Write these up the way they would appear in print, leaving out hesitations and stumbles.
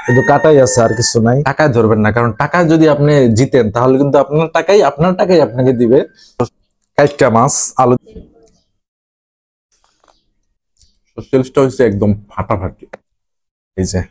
শুধু কাটাই আছে, আর কিছু নাই। টাকায় ধরবেন না, কারণ টাকায় যদি আপনি জিতেন তাহলে কিন্তু আপনার টাকাই আপনাকে দিবে। কাইটটা মাছ আলু, টেস্টটা হচ্ছে একদম ফাটাফাটি। এই যে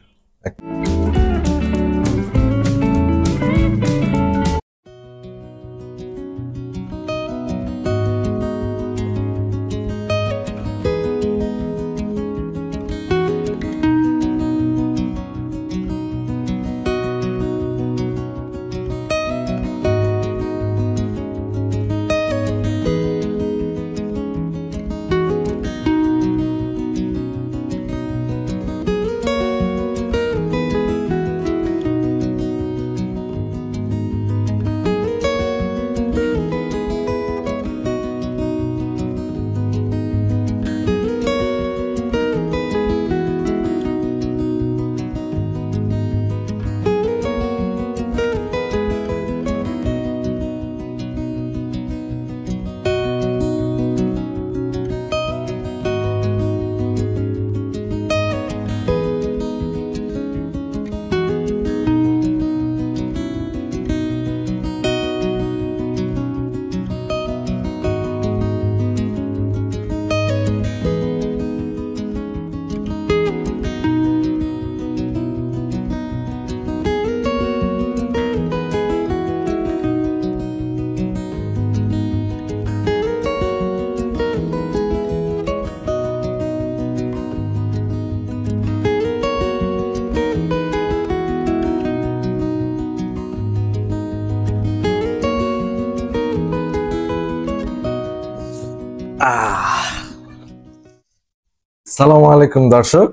সালামু আলাইকুম দর্শক,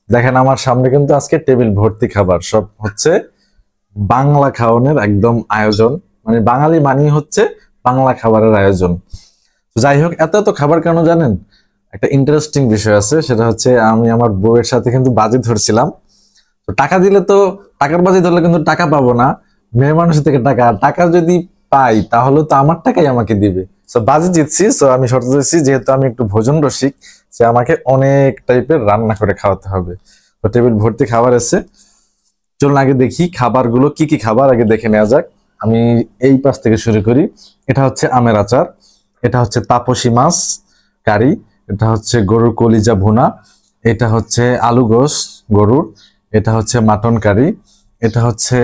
দেখেন আমার সামনে কিন্তু আজকে টেবিল ভর্তি খাবার, সব হচ্ছে বাংলা খাওয়ানোর একদম আয়োজন। মানে বাঙালি মানি হচ্ছে বাংলা খাবারের আয়োজন। যাই হোক, এত এত খাবার কেন জানেন? একটা ইন্টারেস্টিং বিষয় আছে, সেটা হচ্ছে আমি আমার বউয়ের সাথে কিন্তু বাজি ধরছিলাম। তো টাকা দিলে তো, টাকার বাজি ধরলে কিন্তু টাকা পাবো না, মেয়ে মানুষের থেকে টাকা, আর টাকা যদি পাই তাহলে তো আমার টাকাই আমাকে দিবে। সো বাজি জিতছি, সো আমি শর্ত দিচ্ছি, যেহেতু আমি একটু ভোজন রসিক, যে আমাকে অনেক টাইপের রান্না করে খাওয়াতে হবে। তো টেবিল ভর্তি খাবার এসে, চলুন আগে দেখি খাবারগুলো কি কি খাবার, আগে দেখে নেওয়া যাক। আমি এই পাশ থেকে শুরু করি। এটা হচ্ছে আমের আচার, এটা হচ্ছে তাপসী মাছ কারি, এটা হচ্ছে গরুর কলিজা ভুনা, এটা হচ্ছে আলু গোস গরুর, এটা হচ্ছে মাটন কারি, এটা হচ্ছে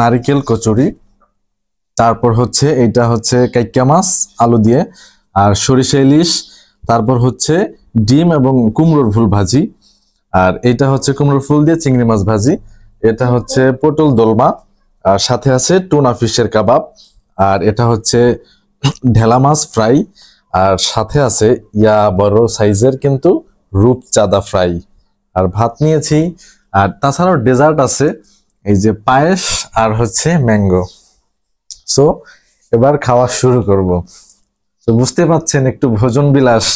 নারিকেল কচুরি, তারপর হচ্ছে এটা হচ্ছে কাইক্কা মাছ আলু দিয়ে আর সরিষা ইলিশ, তারপর হচ্ছে ডিম এবং কুমড়োর ফুল ভাজি, আর এটা হচ্ছে কুমড়োর ফুল দিয়ে চিংড়ি মাছ ভাজি, এটা হচ্ছে পটল দোলমা, আর সাথে আছে টুনা ফিশের কাবাব, আর এটা হচ্ছে ঢেলা মাছ ফ্রাই, আর সাথে আছে ইয়া বড় সাইজের কিন্তু রূপচাঁদা ফ্রাই, আর ভাত নিয়েছি। আর তাছাড়াও ডেজার্ট আছে, এই যে পায়েস আর হচ্ছে ম্যাঙ্গো। সো এবার খাওয়া শুরু করব। তো বুঝতে পাচ্ছেন একটু ভোজন বিলাস,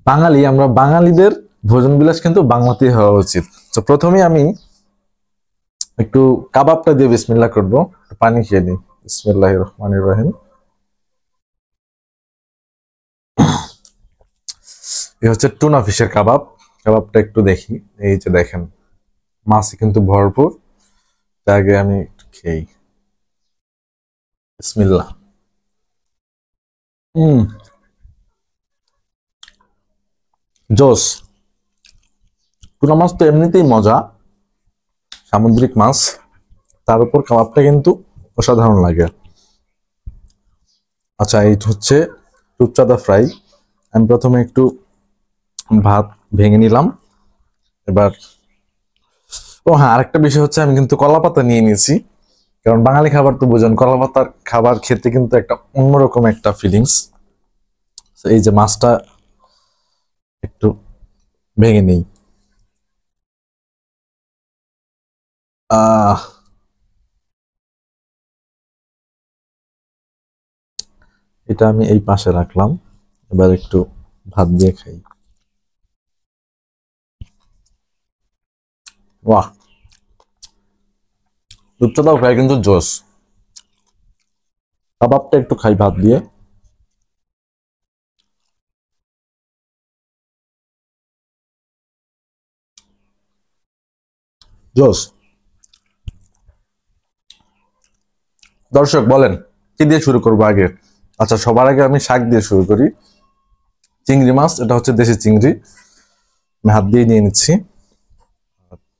বাঙালি আমরা, বাঙালিদের ভোজন বিলাস কিন্তু বাংলাতেই হওয়া উচিত। তো প্রথমে আমি একটু কাবাবটা দিয়ে বিসমিল্লাহ করব, পানি খেয়ে নিই। বিসমিল্লাহির রহমানির রহিম। এই হচ্ছে টুনা ফিশের কাবাব। কাবাবটা একটু দেখি, এই যে দেখেন মাছ কিন্তু ভরপুর। তার আগে আমি একটু খেই। বিসমিল্লাহ। হম, জোস। টুনা মাছ তো এমনিতেই মজা, সামুদ্রিক মাছ, তার উপর কাবাবটা কিন্তু অসাধারণ লাগে। আচ্ছা, এই হচ্ছে রূপচাঁদা ফ্রাই। আমি প্রথমে একটু ভাত ভেঙে নিলাম। এবার, ও হ্যাঁ, আরেকটা বিষয় হচ্ছে আমি কিন্তু কলা পাতা নিয়ে নিয়েছি, কারণ বাঙালি খাবার তো বুঝেন, কলা পাতার খাবার খেতে কিন্তু একটা অন্যরকম একটা ফিলিংস। এই যে মাছটা একটু ভেঙে নেই। আহ এটা আমি এই পাশে রাখলাম, এবার একটু ভাত দিয়ে খাই। বাহ, রূপচাঁদা ফ্রাই কিন্তু জোস। কাবাবটা একটু খাই ভাত দিয়ে। জোস। দর্শক বলেন কি দিয়ে শুরু করবো আগে? আচ্ছা, সবার আগে আমি শাক দিয়ে শুরু করি। চিংড়ি মাছ, এটা হচ্ছে দেশি চিংড়ি, আমি হাত দিয়ে নিয়ে নিচ্ছি।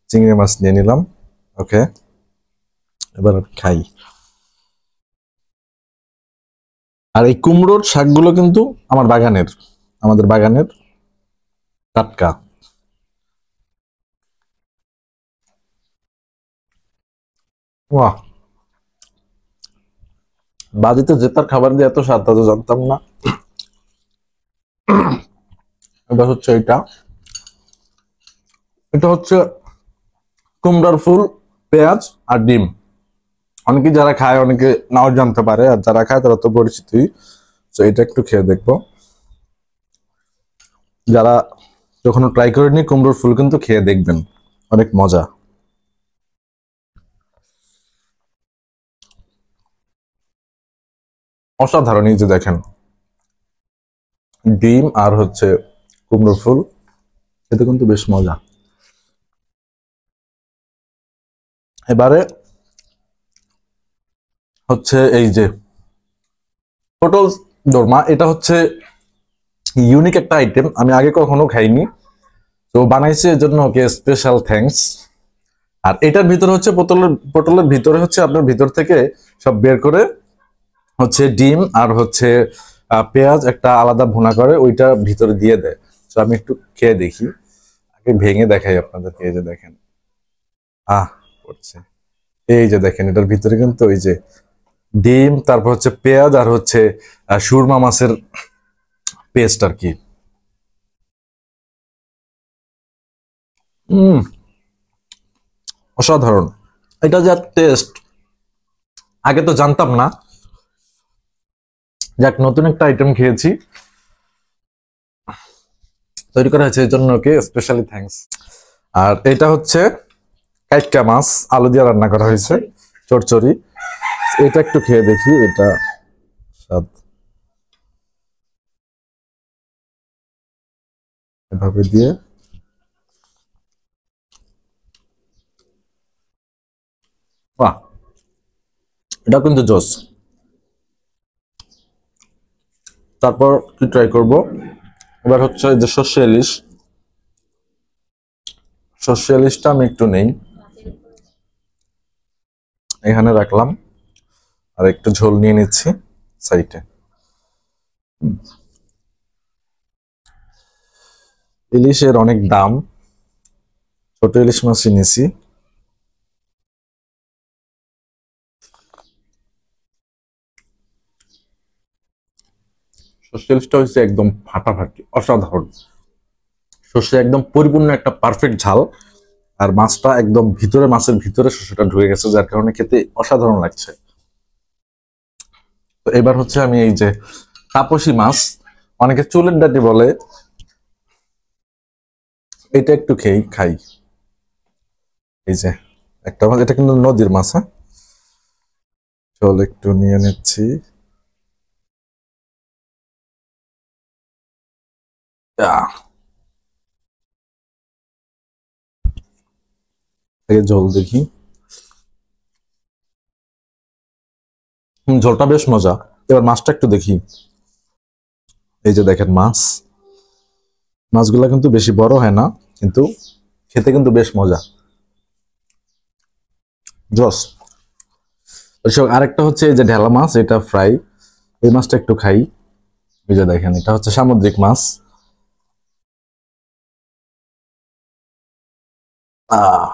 চিংড়ি মাছ নিয়ে নিলাম। ওকে, এবার আমি খাই। আর এই কুমড়োর শাকগুলো কিন্তু আমার বাগানের, আমাদের বাগানের টাটকা। বাহ, বাড়িতে জেতার খাবার দিয়ে এত স্বাদ, তা তো জানতাম না। এটা হচ্ছে এটা হচ্ছে কুমড়ার ফুল, পেঁয়াজ আর ডিম। অনেকে যারা খায় অনেকে নাও জানতে পারে, আর যারা খায় তারা তো পরিচিতই। তো এটা একটু খেয়ে দেখবো। যারা কখনো ট্রাই করেনি কুমড়োর ফুল কিন্তু খেয়ে দেখবেন, অনেক মজা। অসাধারণ। এই যে দেখেন, ডিম আর হচ্ছে কুমড়োর ফুল, খেতে কিন্তু বেশ মজা। এবারে হচ্ছে এই যে পটল দোরমা, এটা হচ্ছে ইউনিক একটা আইটেম, আমি আগে কখনো খাইনি। তো বানাইছে এর জন্য ওকে স্পেশাল থ্যাঙ্কস। আর এটার ভিতরে হচ্ছে পটলের ভিতরে হচ্ছে আপনার ভিতর থেকে সব বের করে হচ্ছে ডিম আর হচ্ছে পেঁয়াজ একটা আলাদা ভুনা করে ওইটা ভিতরে দিয়ে দেয়। তো আমি একটু খেয়ে দেখি, আগে ভেঙে দেখাই আপনাদেরকে। এই যে দেখেন, আহ করছে। এই যে দেখেন, এটার ভিতরে কিন্তু ওই যে ডিম, তারপর হচ্ছে পেঁয়াজ আর হচ্ছে সুরমা মাছের পেস্ট আর কি। হম, অসাধারণ। এটা যা টেস্ট, আগে তো জানতাম না। যাক, নতুন একটা আইটেম খেয়েছি, তৈরি করা হয়েছে এই জন্য ওকে স্পেশালি থ্যাঙ্কস। আর এটা হচ্ছে কাইটকা মাছ, আলু দিয়ে রান্না করা হয়েছে, চচ্চড়ি। এটা একটু খেয়ে দেখি, এটা স্বাদ এভাবে দিয়ে। বাহ, এটা কিন্তু জোস। তারপর কি ট্রাই করব? এবার হচ্ছে যে সর্ষে ইলিশ, সর্ষে ইলিশটা আমি একটু নেই, এখানে রাখলাম। আর একটু ঝোল নিয়ে নিচ্ছি সাইডে। ইলিশের অনেক দাম, ছোট ইলিশ মাছই নিছি। সর্ষে ইলিশটা হচ্ছে একদম ফাটাফাটি, অসাধারণ। সর্ষে একদম পরিপূর্ণ একটা পারফেক্ট ঝাল, আর মাছটা একদম ভিতরে, মাছের ভিতরে শস্যটা ঢুকে গেছে, যার কারণে খেতে অসাধারণ লাগছে। তো এবার হচ্ছে আমি এই যে তাপসী মাছ, অনেকে চুলের ডাঁটি বলে, এটা একটু খাই। এই যে একটা মাছ, এটা কিন্তু নদীর মাছ, হ্যাঁ। চল একটু নিয়ে নিচ্ছি। ঝোল দেখি। ঝোলটা বেশ মজা। এবার মাছটা একটু দেখি। এই যে দেখেন মাছ, মাছগুলা কিন্তু বেশি বড় হয় না, কিন্তু খেতে কিন্তু বেশ মজা, জস। আরেকটা হচ্ছে এই যে ঢেলা মাছ, এটা ফ্রাই। এই মাছটা একটু খাই। এই যে দেখেন, এটা হচ্ছে সামুদ্রিক মাছ। আহ,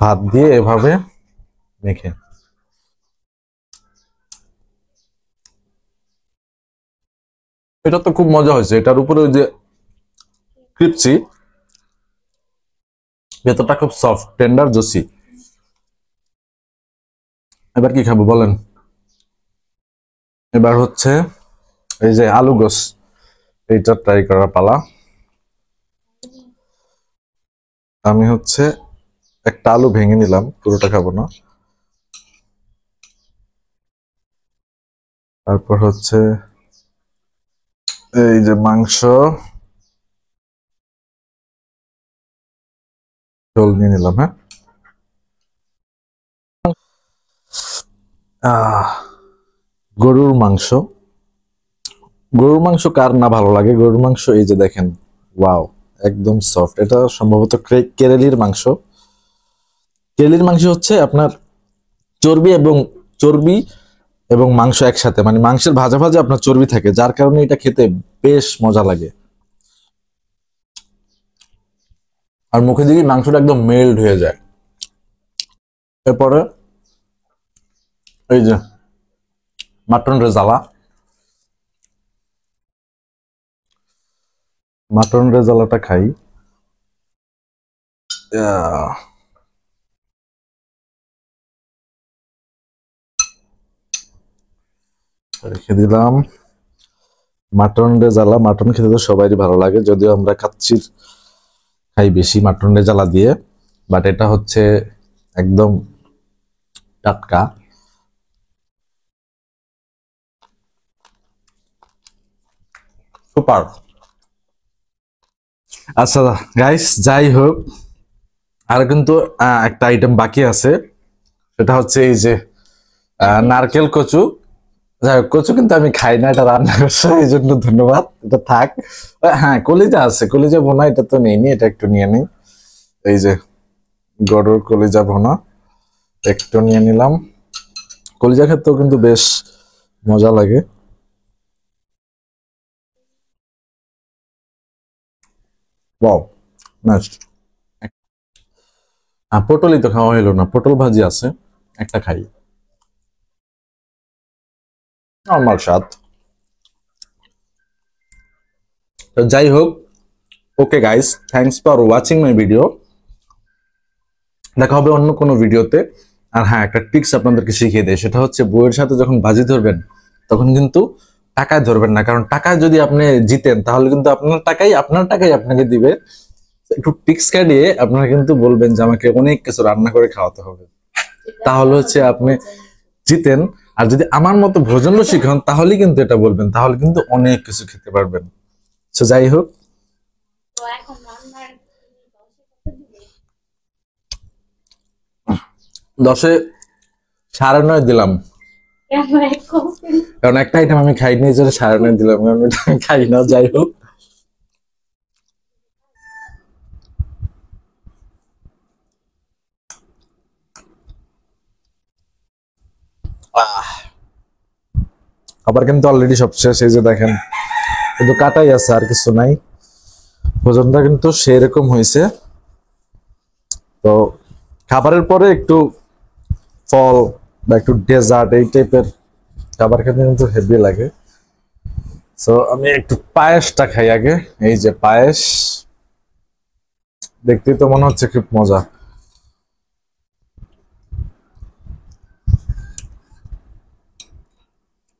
ভাত দিয়ে এভাবে মেখে, এটা তো খুব মজা হয়েছে। এটার উপরে ওই যে ক্রিপসি, ভেতরটা খুব সফট, টেন্ডার, জুসি। এবার কি খাবো বলেন? এবার হচ্ছে এই যে আলু গোস, এইটা ট্রাই করার পালা। আমি হচ্ছে একটা আলু ভেঙে নিলাম, পুরোটা খাবো না। তারপর হচ্ছে এই যে মাংস, ঝোল নিয়ে নিলাম। হ্যাঁ, গরুর মাংস। গরুর মাংস কার না ভালো লাগে? গরুর মাংস এই যে দেখেন, ওয়াও, একদম সফট। এটা সম্ভবত কেরেলির মাংস। কেরেলির মাংস হচ্ছে আপনার চর্বি এবং চর্বি এবং মাংস একসাথে, মানে মাংসের ভাজা ভাজা আপনার চর্বি থাকে, যার কারণে এটা খেতে বেশ মজা লাগে। আর মুখে দিকে মাংসটা একদম মেল্ট হয়ে যায়। এরপরে এই যে মাটন রেজালা। মাটন রেজালাটা খাই। আহ, রেখে দিলাম। মাটন রেজালা, মাটন খেতে তো সবারই ভালো লাগে, যদিও আমরা কাচ্চির খাই বেশি মাটন রেজালা দিয়ে, বাট এটা হচ্ছে একদম টাটকা। সুপার। আচ্ছা গাইস, যাই হোক, আর কিন্তু একটা আইটেম বাকি আছে, সেটা হচ্ছে এই যে নারকেল কচু। যাই হোক, কচু কিন্তু আমি খাই না, এটা রান্না করছে এই জন্য ধন্যবাদ, এটা থাক। হ্যাঁ, কলিজা আছে, কলিজা ভোনা, এটা তো নেই, এটা একটু নিয়ে নিই। এই যে গরুর কলিজা ভোনা একটু নিয়ে নিলাম। কলিজা খেতেও কিন্তু বেশ মজা লাগে। Wow, nice. পটলই তো খাওয়া হলো না, পটল ভাজি আছে, একটা খাই। নর্মাল স্বাদ। তো যাই হোক, okay guys, thanks for watching my video. দেখা হবে অন্য কোনো ভিডিওতে। আর হ্যাঁ, একটা টিপস আপনাদেরকে শিখিয়ে দেয়, সেটা হচ্ছে বইয়ের সাথে যখন বাজি ধরবেন তখন কিন্তু টাকায় ধরবেন না, কারণ টাকায় যদি আপনি জিতেন তাহলে কিন্তু আপনার টাকাই আপনাকে দিবে। একটু টিক্স কাটিয়ে আপনারা কিন্তু বলবেন যে আমাকে অনেক কিছু রান্না করে খাওয়াতে হবে, তাহলে হচ্ছে আপনি জিতেন। আর যদি আমার মতো ভোজন রসিক হন তাহলে কিন্তু এটা বলবেন, তাহলে কিন্তু অনেক কিছু খেতে পারবেন। তো যাই হোক, 10-এ 9.5 দিলাম, কারণ একটা আইটেম আমি খাই নিয়ে 9.5 দিলাম, কারণ এটা আমি খাই না। যাই হোক, আবার কিন্তু অলরেডি সব শেষ। এই যে দেখেন, কিন্তু কাটাই আছে, আর কিছু নাই। ভোজনটা কিন্তু সেরকম হয়েছে। তো খাবারের পরে একটু ফল বা একটু ডেজার্ট এই টাইপের খাবার খেতে কিন্তু হেভি লাগে। সো আমি একটু পায়েসটা খাই আগে। এই যে পায়েস, দেখতেই তো মনে হচ্ছে খুব মজা।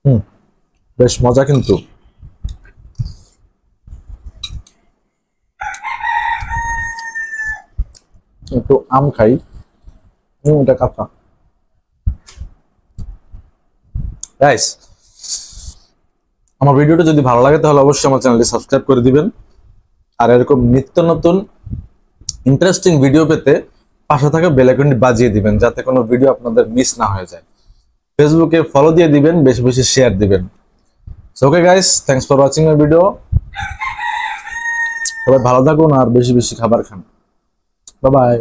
হুম, বেশ মজা কিন্তু। একটু আম খাই। এটা কাঁচা। গাইস, আমার ভিডিওটা যদি ভালো লাগে তাহলে অবশ্যই আমার চ্যানেলটি সাবস্ক্রাইব করে দিবেন। আর এরকম নিত্য নতুন ইন্টারেস্টিং ভিডিও পেতে পাশে থাকা বেল আইকনটি বাজিয়ে দিবেন, যাতে কোনো ভিডিও আপনাদের মিস না হয়ে যায়। ফেসবুকে ফলো দিয়ে দিবেন, বেশি বেশি শেয়ার দিবেন। So okay guys, thanks for watching my video. সবাই ভালো থাকুন আর বেশি বেশি খাবার খান। Bye bye.